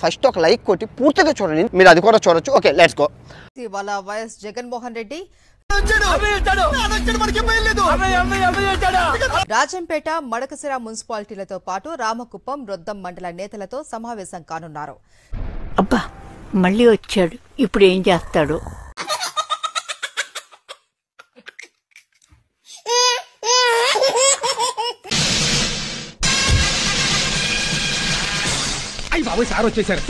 First ఒక like కొట్టి పూర్తిగా చూడండి, మీరు అది కూడా చూడొచ్చు. Okay, let's go. ఇవాళ వైఎస్ జగన్మోహన్ రెడ్డి రాజంపేట, మడకసిర మున్సిపాలిటీలతో పాటు రామకుప్పం, రొద్దం మండల నేతలతో సమావేశం కానున్నారు. అబ్బా మళ్ళీ వచ్చాడు, ఇప్పుడు ఏం చేస్తాడు? సార్ వచ్చేసారు.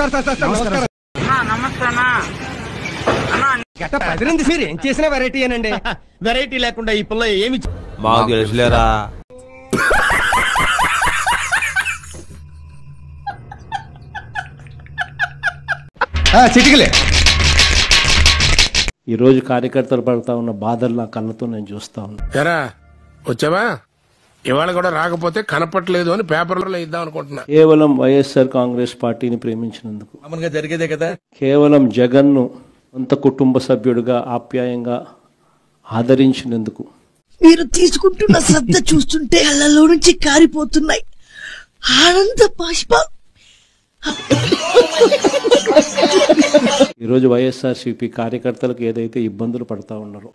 మీరు ఏం చేసిన వెరైటీ అనండి. వెరైటీ లేకుండా ఈ పిల్ల ఏమి మాకు తెలుసులేరా. చిటికలే. ఈరోజు కార్యకర్తలు పడతా ఉన్న బాధలు నా కళ్ళతో నేను చూస్తా ఉన్నా. ఎరా వచ్చావా? ఇవాళ కూడా రాకపోతే కనపట్లేదు అని పేపర్లో ఇద్దాం అనుకుంటున్నా. కేవలం వైఎస్ఆర్ కాంగ్రెస్ పార్టీని ప్రేమించినందుకు, మామూలుగా జరిగేదే కదా. కేవలం జగన్ను సొంత కుటుంబ సభ్యుడిగా ఆప్యాయంగా ఆదరించినందుకు, మీరు తీసుకుంటున్న శ్రద్ధ చూస్తుంటే కళ్ళలో నుంచి కారిపోతున్నాయి ఆనంద బాష్ప. ఈరోజు వైఎస్ఆర్సీపీ కార్యకర్తలకు ఏదైతే ఇబ్బందులు పడతా ఉన్నారో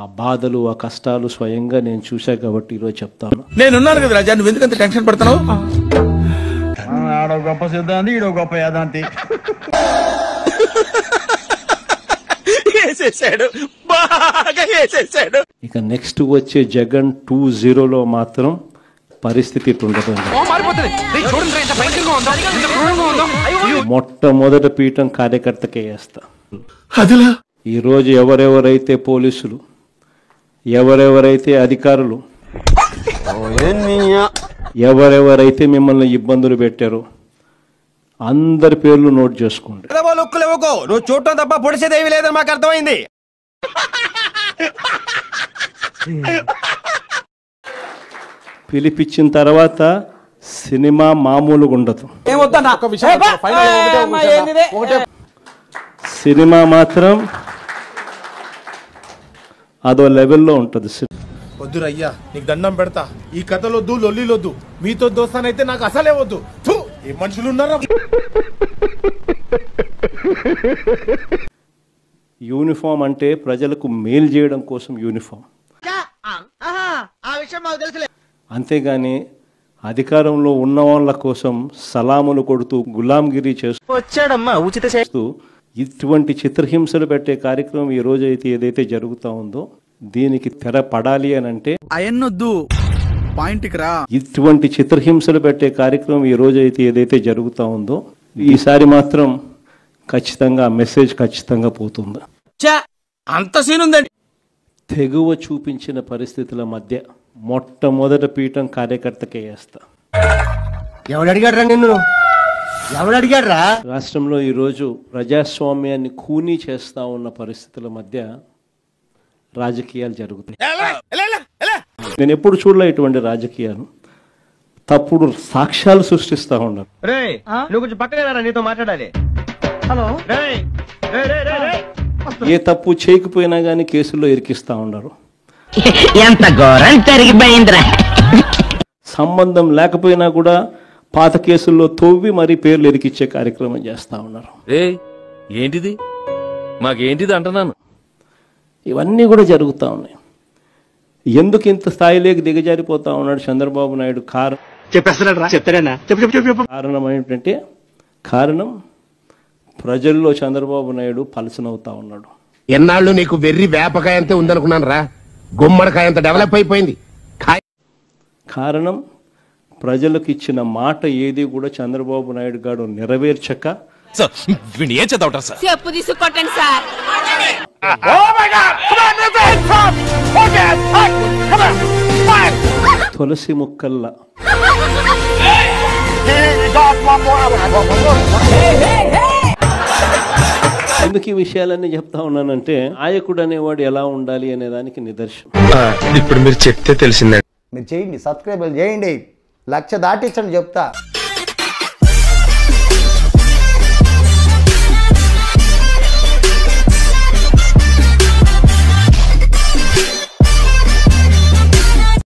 ఆ బాధలు, ఆ కష్టాలు స్వయంగా నేను చూశా కాబట్టి ఈరోజు చెప్తాను. నేనున్నాను కదా రాజా, నువ్వు ఎందుకంత టెన్షన్ పడుతున్నావు? ఆడో గొప్ప సిద్ధాంతి, ఈడో గొప్ప యాదాంతి. ఇక నెక్స్ట్ వచ్చే జగన్ 2.0లో మాత్రం పరిస్థితి ఉండదు. మొట్టమొదటి పీఠం కార్యకర్తకే వేస్తా. ఈరోజు ఎవరెవరైతే పోలీసులు, ఎవరెవరైతే అధికారులు, ఎవరెవరైతే మిమ్మల్ని ఇబ్బందులు పెట్టారో అందరి పేర్లు నోట్ చేసుకోండి. నువ్వు చూడటం తప్ప పొడిచేదేవి లేదని మాకు అర్థమైంది. పిలిపించిన తర్వాత సినిమా మామూలుగా ఉండదు. సినిమా మాత్రం అదో లెవెల్లో ఉంటుంది. వద్దురయ్యా, నీకు దండం పెడతా. ఈ కథలొద్దు, లొల్లిలొద్దు. మీతో దోస్తానైతే నాకు అసలే వద్దు. ఏ మనుషులు ఉన్నారా? యూనిఫామ్ అంటే ప్రజలకు మేలు చేయడం కోసం యూనిఫామ్, అంతేగాని అధికారంలో ఉన్న వాళ్ళ కోసం సలాములు కొడుతూ గులాంగిరి చేస్తూ ఇటువంటి చిత్రహింసలు పెట్టే కార్యక్రమం ఈ రోజు అయితే ఏదైతే జరుగుతూ ఉందో దీనికి తెర పడాలి అని అంటే ఇటువంటి చిత్రహింసలు పెట్టే కార్యక్రమం ఈ రోజు అయితే ఏదైతే జరుగుతూ ఉందో ఈసారి మాత్రం ఖచ్చితంగా మెసేజ్ ఖచ్చితంగా పోతుంది. అంత సీన్ ఉందండి. తెగువ చూపించిన పరిస్థితుల మధ్య మొట్టమొదటి పీఠం కార్యకర్తకే వేస్తా. ఎవడు అడిగాడ్రా నిన్ను? ఎవడు అడిగాడ్రా? రాష్ట్రంలో ఈరోజు ప్రజాస్వామ్యాన్ని ఖూనీ చేస్తా ఉన్న పరిస్థితుల మధ్య రాజకీయాలు జరుగుతాయి. నేను ఎప్పుడు చూడలే ఇటువంటి రాజకీయాలు. తప్పుడు సాక్ష్యాలు సృష్టిస్తా ఉన్నారు. నువ్వు కొంచెం పక్కన నీతో మాట్లాడాలి. హలో, ఏ తప్పు చేయకపోయినా గానీ కేసుల్లో ఇరికిస్తా ఉన్నారు. ఎంత ఘోరం జరిగిపోయిందిరా. సంబంధం లేకపోయినా కూడా పాత కేసుల్లో తవ్వి మరీ పేర్లు ఇరికిచ్చే కార్యక్రమం చేస్తా ఉన్నారు. ఏంటిది మాకేంటిది అంటున్నాను. ఇవన్నీ కూడా జరుగుతూ ఉన్నాయి. ఎందుకు ఇంత స్థాయిలోకి దిగజారిపోతా ఉన్నాడు చంద్రబాబు నాయుడు? కారణం ఏంటంటే ప్రజల్లో చంద్రబాబు నాయుడు పలసనవుతా ఉన్నాడు. ఎన్నాళ్ళు నీకు వెర్రి వేపకాయంతే ఉందనుకున్నాను రా, గుమ్మడికాయంత డెవలప్ అయిపోయింది. కారణం ప్రజలకు ఇచ్చిన మాట ఏది కూడా చంద్రబాబు నాయుడు గారు నెరవేర్చక చెప్పు తీసుకొట్టండి సార్. తులసి ముక్కల్లా ఎందుకు ఈ విషయాలన్నీ చెప్తా ఉన్నానంటే నాయకుడు అనేవాడు ఎలా ఉండాలి అనే దానికి నిదర్శనం. ఇప్పుడు మీరు చెప్తే తెలిసిందండి. మీరు చేయండి, సబ్స్క్రైబ్ చేయండి, 1,00,000 దాటించండి చెప్తా.